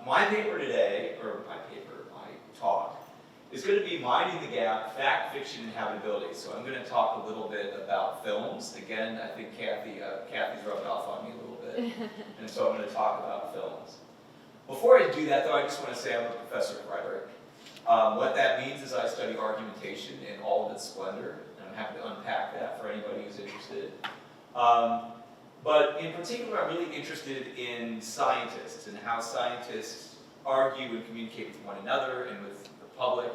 My paper today, or my talk, is going to be minding the gap, fact, fiction, and habitability. So I'm going to talk a little bit about films. Again, I think Kathy's rubbed off on me a little bit, and so I'm going to talk about films. Before I do that, though, I just want to say I'm a professor of rhetoric. What that means is I study argumentation in all of its splendor, and I'm happy to unpack that for anybody who's interested. But in particular, I'm really interested in scientists and how scientists argue and communicate with one another and with the public.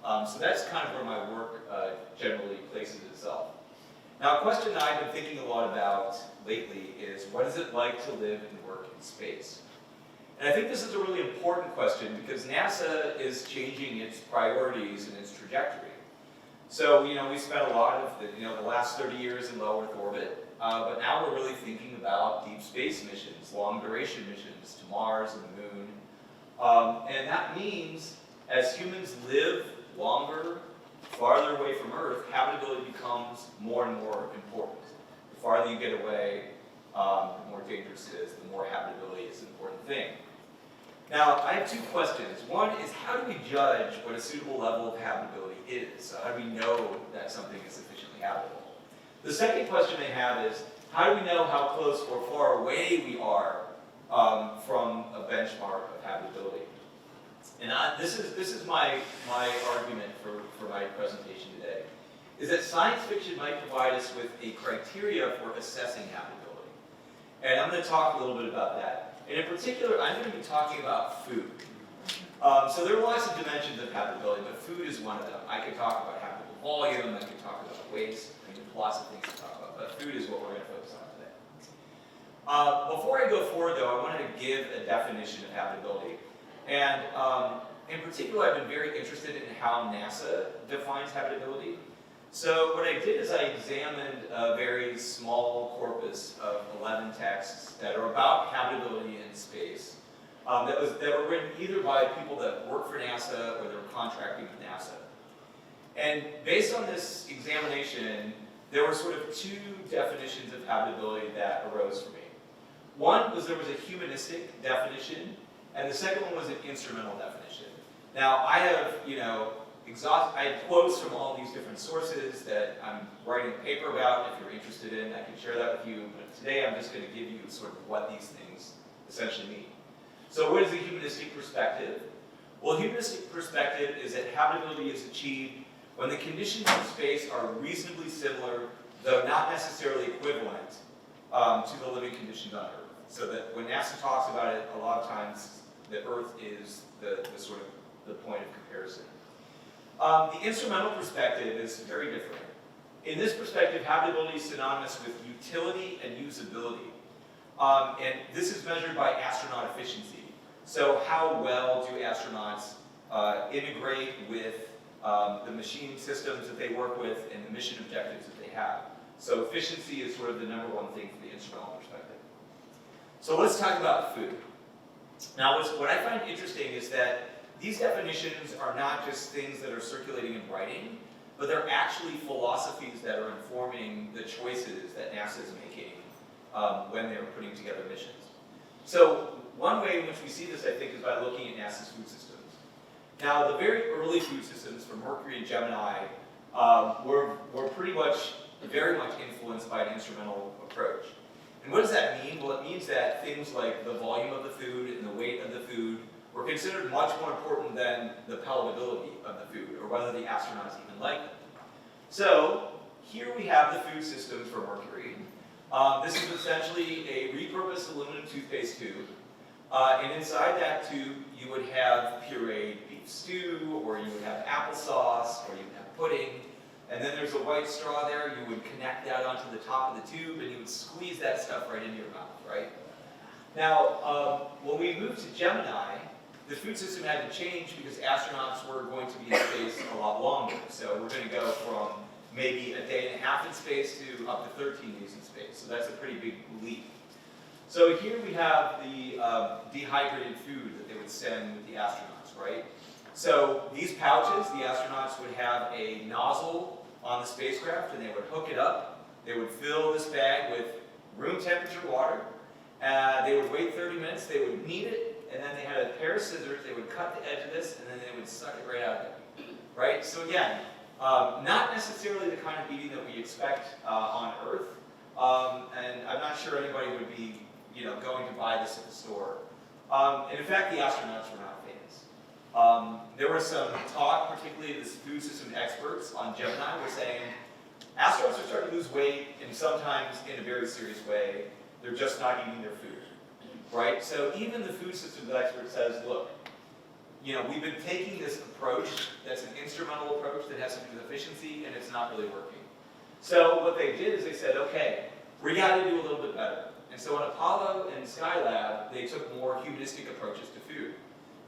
So that's kind of where my work generally places itself. Now, a question that I've been thinking a lot about lately is, what is it like to live and work in space? And I think this is a really important question because NASA is changing its priorities and its trajectory. So, we spent a lot of the last 30 years in low Earth orbit. But now we're really thinking about deep space missions, long duration missions to Mars and the Moon. And that means as humans live longer, farther away from Earth, habitability becomes more and more important. The farther you get away, the more dangerous it is, the more habitability is an important thing. Now, I have two questions. One is, how do we judge what a suitable level of habitability is? So how do we know that something is sufficiently habitable? The second question I have is, how do we know how close or far away we are from a benchmark of habitability? And this is my argument for my presentation today, is that science fiction might provide us with a criteria for assessing habitability. And I'm going to talk a little bit about that. And in particular, I'm going to be talking about food. So there are lots of dimensions of habitability, but food is one of them. I could talk about habitable volume, I could talk about waste, lots of things to talk about, but food is what we're going to focus on today. Before I go forward, though, I wanted to give a definition of habitability. And in particular, I've been very interested in how NASA defines habitability. So what I did is I examined a very small corpus of 11 texts that are about habitability in space that were written either by people that work for NASA or that were contracting with NASA. And based on this examination, there were sort of two definitions of habitability that arose for me. One was there was a humanistic definition, and the second one was an instrumental definition. Now, I have, I have quotes from all these different sources that I'm writing a paper about. If you're interested in, I can share that with you. But today, I'm just going to give you sort of what these things essentially mean. So what is a humanistic perspective? Well, a humanistic perspective is that habitability is achieved when the conditions in space are reasonably similar, though not necessarily equivalent, to the living conditions on Earth. So that when NASA talks about it, a lot of times the Earth is the sort of the point of comparison. The instrumental perspective is very different. In this perspective, habitability is synonymous with utility and usability. And this is measured by astronaut efficiency. So how well do astronauts integrate with the machine systems that they work with and the mission objectives that they have. So efficiency is sort of the number one thing for the instrumental perspective. So let's talk about food. Now, what I find interesting is that these definitions are not just things that are circulating in writing, but they're actually philosophies that are informing the choices that NASA is making when they're putting together missions. So one way in which we see this, I think, is by looking at NASA's food systems. Now, the very early food systems for Mercury and Gemini were very much influenced by an instrumental approach. And what does that mean? Well, it means that things like the volume of the food and the weight of the food were considered much more important than the palatability of the food, or whether the astronauts even liked them. So, here we have the food systems for Mercury. This is essentially a repurposed aluminum toothpaste tube. And inside that tube, you would have pureed beef stew, or you would have applesauce, or you would have pudding. And then there's a white straw there. You would connect that onto the top of the tube, and you would squeeze that stuff right into your mouth, right? Now, when we moved to Gemini, the food system had to change because astronauts were going to be in space a lot longer. So we're going to go from maybe a day and a half in space to up to 13 days in space. So that's a pretty big leap. So here we have the dehydrated food that they would send with the astronauts, right? So these pouches, the astronauts would have a nozzle on the spacecraft, and they would hook it up. They would fill this bag with room temperature water. They would wait 30 minutes, they would knead it, and then they had a pair of scissors. They would cut the edge of this, and then they would suck it right out of there. Right? So again, not necessarily the kind of beating that we expect on Earth, and I'm not sure anybody would be, going to buy this at the store. And in fact, the astronauts were not famous. There was some talk, particularly the food system experts on Gemini, were saying astronauts are starting to lose weight, and sometimes in a very serious way, they're just not eating their food. Right? So even the food systems expert says, look, we've been taking this approach that's an instrumental approach that has to do with efficiency, and it's not really working. So what they did is they said, okay, we got to do a little bit better. And so in Apollo and Skylab, they took more humanistic approaches to food.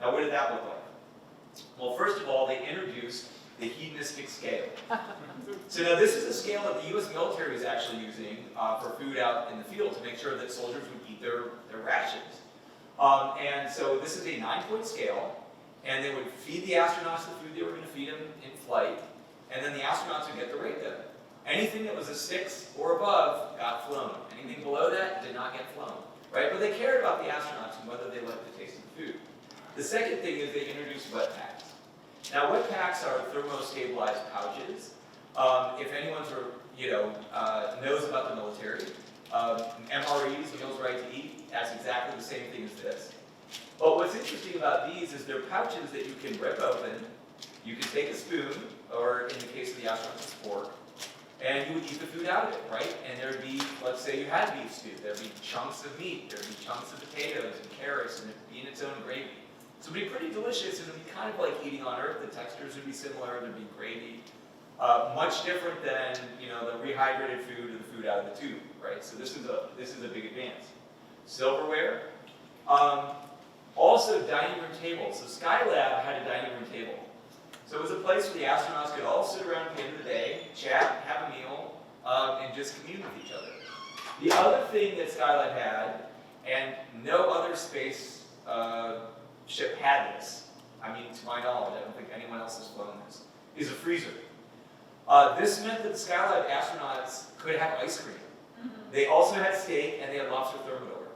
Now what did that look like? Well, first of all, they introduced the hedonistic scale. So now this is a scale that the US military is actually using for food out in the field to make sure that soldiers would eat their rations. And so this is a 9-point scale, and they would feed the astronauts the food they were going to feed them in flight, and then the astronauts would get to rate them. Anything that was a 6 or above got flown. Anything below that did not get flown. Right? But they cared about the astronauts and whether they liked the taste of the food. The second thing is they introduced wet packs. Now wet packs are thermostabilized pouches. If anyone knows about the military, MREs, Meals Right to Eat, that's exactly the same thing as this. But what's interesting about these is they're pouches that you can rip open. You can take a spoon, or in the case of the astronauts, it's a fork, and you would eat the food out of it, right? And there'd be, let's say you had beef stew, there'd be chunks of meat, there'd be chunks of potatoes and carrots, and it'd be in its own gravy. So it'd be pretty delicious, and it'd be kind of like eating on Earth. The textures would be similar, there'd be gravy. Much different than, the rehydrated food or the food out of the tube, right? So this is a big advance. Silverware. Also dining room tables. So Skylab had a dining room table. So it was a place where the astronauts could all sit around at the end of the day, chat, have a meal, and just commune with each other. The other thing that Skylab had, and no other space ship had this, I mean, to my knowledge, I don't think anyone else has flown this, is a freezer. This meant that the Skylab astronauts could have ice cream. They also had steak, and they had lobster thermidor.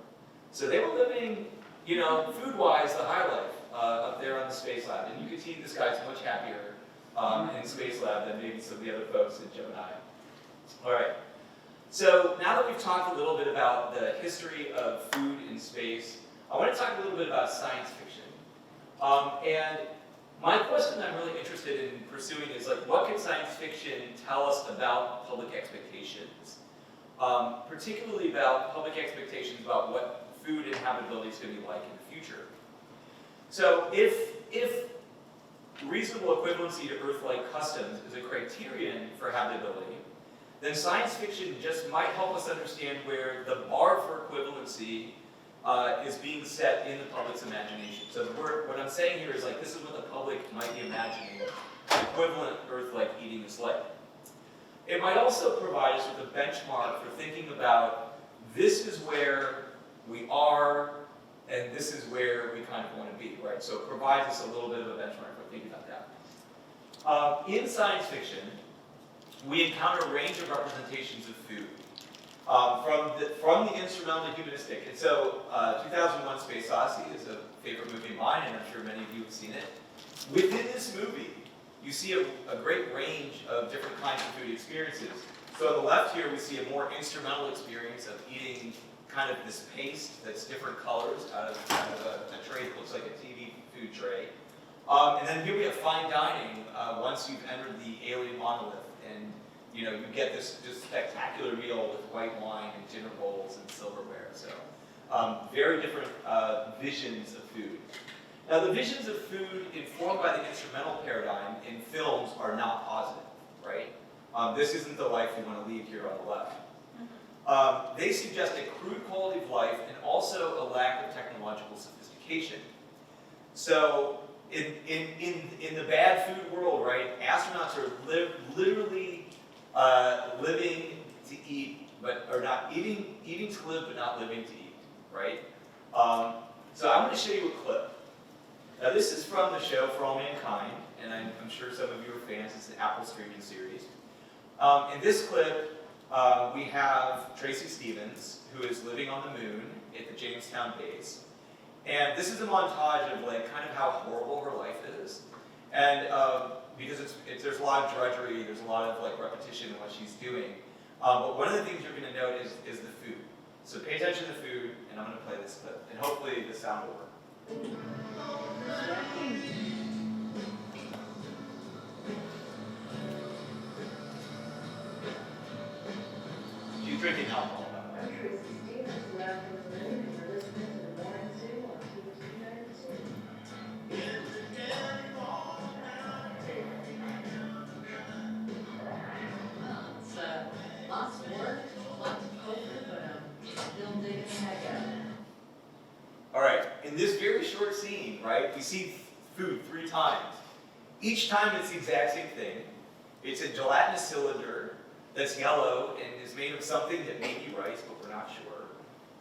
So they were living, food-wise, the high life up there on the Space Lab. And you could see this guy's much happier in Space Lab than maybe some of the other folks in Gemini. All right. So now that we've talked a little bit about the history of food in space, I want to talk a little bit about science fiction. And my question I'm really interested in pursuing is, what can science fiction tell us about public expectations? Particularly about public expectations about what food and habitability is going to be like in the future. So if reasonable equivalency to Earth-like customs is a criterion for habitability, then science fiction just might help us understand where the bar for equivalency is being set in the public's imagination. So what I'm saying here is this is what the public might be imagining equivalent Earth-like eating is like. It might also provide us with a benchmark for thinking about this is where we are and this is where we kind of want to be, right? So it provides us a little bit of a benchmark for thinking about that. In science fiction, we encounter a range of representations of food. From the instrumental to humanistic. And so 2001 Space Odyssey is a favorite movie of mine, and I'm sure many of you have seen it. Within this movie, you see a great range of different kinds of food experiences. So on the left here, we see a more instrumental experience of eating kind of this paste that's different colors out of a tray that looks like a TV food tray. And then here we have fine dining once you've entered the alien monolith. And you get this just spectacular meal with white wine and dinner bowls and silverware. So very different visions of food. Now the visions of food informed by the instrumental paradigm in films are not positive, right? This isn't the life you want to lead here on the left. They suggest a crude quality of life and also a lack of technological sophistication. So in the bad food world, right, astronauts are literally living to eat, but are not eating to live, but not living to eat, right? So I'm going to show you a clip. Now this is from the show For All Mankind, and I'm sure some of you are fans. It's an Apple streaming series. In this clip, we have Tracy Stevens, who is living on the moon at the Jamestown base, And this is a montage of like kind of how horrible her life is. And because there's a lot of drudgery, there's a lot of like repetition in what she's doing. But one of the things you're going to note is the food. So pay attention to the food, and I'm going to play this clip. And hopefully the sound will work. She's drinking alcohol. All right, in this very short scene, right, we see food 3 times. Each time it's the exact same thing. It's a gelatinous cylinder that's yellow and is made of something that may be rice, but we're not sure.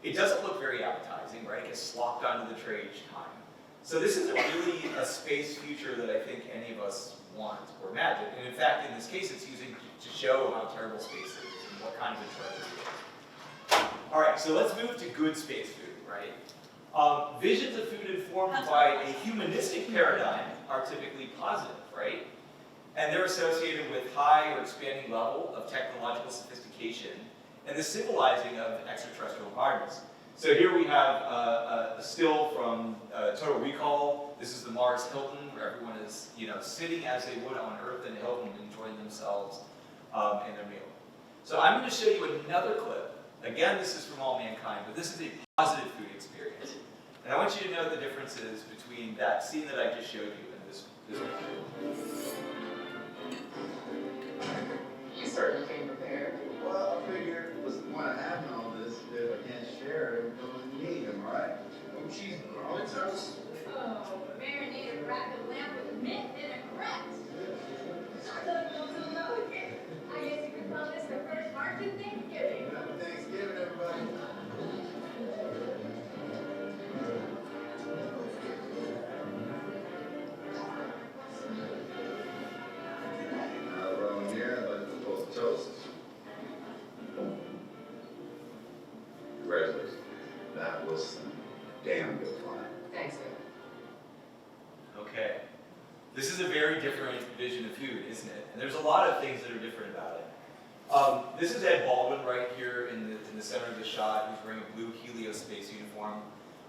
It doesn't look very appetizing, right? It gets slopped onto the tray each time. So this isn't really a space future that I think any of us want or imagine. And in fact, in this case, it's using to show how terrible space is and what kind of a treasure it is. All right, so let's move to good space food, right? Visions of food informed by a humanistic paradigm are typically positive, right? And they're associated with high or expanding level of technological sophistication and the civilizing of extraterrestrial environments. So here we have a still from Total Recall. This is the Mars Hilton, where everyone is, sitting as they would on Earth in Hilton, enjoying themselves and their meal. So I'm going to show you another clip. Again, this is from All Mankind, but this is a positive food experience. And I want you to know the differences between that scene that I just showed you and this one. You certainly came prepared. Well, I figured what's the point of having all this if I can't share it with me, am I right? Oh, cheese garlic toast? Oh, marinated rack of lamb with mint vinaigrette. I guess you could call this the first market Thanksgiving. Happy Thanksgiving, everybody. Around here, I'd like to propose a toast. Congratulations. That was some damn good fun. Thanks, Ed. Okay. This is a very different vision of food, isn't it? And there's a lot of things that are different about it. This is Ed Baldwin right here in the center of the shot, who's wearing a blue Helios space uniform.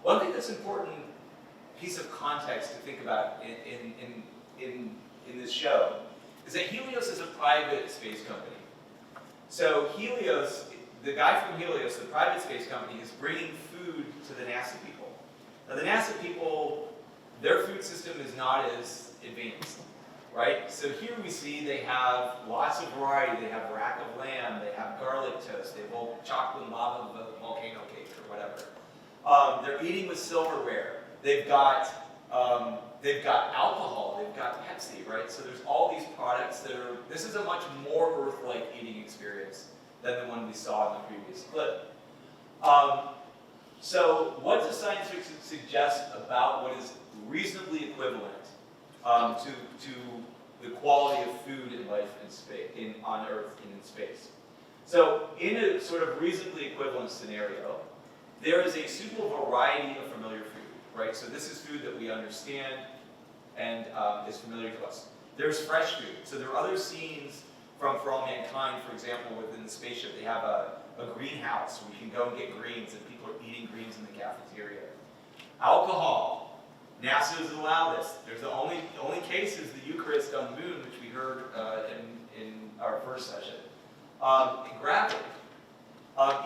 One thing that's important piece of context to think about in this show is that Helios is a private space company. So Helios, the guy from Helios, the private space company, is bringing food to the NASA people. Now the NASA people, their food system is not as advanced, right? So here we see they have lots of variety. They have rack of lamb, they have garlic toast, they have chocolate lava volcano cake or whatever. They're eating with silverware. They've got alcohol, they've got Pepsi, right? So there's all these products that are, this is a much more Earth-like eating experience than the one we saw in the previous clip. So what does science fiction suggest about what is reasonably equivalent to the quality of food and life in space, on Earth and in space? So in a sort of reasonably equivalent scenario, there is a suitable variety of familiar food, right? So this is food that we understand and is familiar to us. There's fresh food. So there are other scenes from For All Mankind, for example, within the spaceship, they have a greenhouse where you can go and get greens, and people are eating greens in the cafeteria. Alcohol. NASA doesn't allow this. There's the only case is the Eucharist on the moon, which we heard in our first session. And gravity.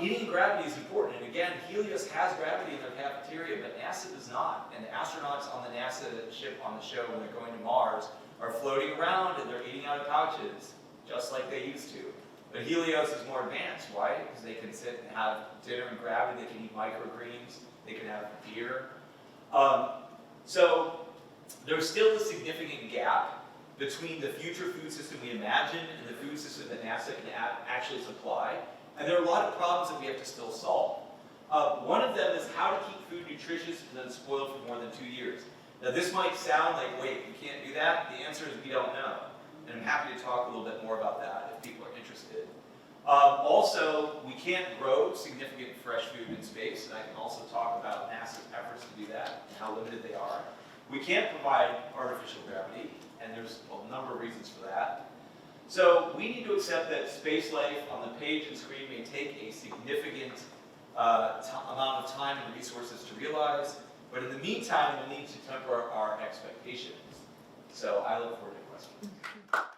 Eating gravity is important, and again, Helios has gravity in their cafeteria, but NASA does not. And the astronauts on the NASA ship on the show when they're going to Mars are floating around and they're eating out of pouches, just like they used to. But Helios is more advanced. Why? Because they can sit and have dinner in gravity, they can eat microgreens, they can have beer. So there's still a significant gap between the future food system we imagine and the food system that NASA can actually supply. And there are a lot of problems that we have to still solve. One of them is how to keep food nutritious and unspoiled for more than 2 years. Now this might sound like, wait, we can't do that? The answer is we don't know. And I'm happy to talk a little bit more about that if people are interested. Also, we can't grow significant fresh food in space, and I can also talk about NASA's efforts to do that and how limited they are. We can't provide artificial gravity, and there's a number of reasons for that. So we need to accept that space life on the page and screen may take a significant amount of time and resources to realize, but in the meantime, we need to temper our expectations. So I look forward to questions.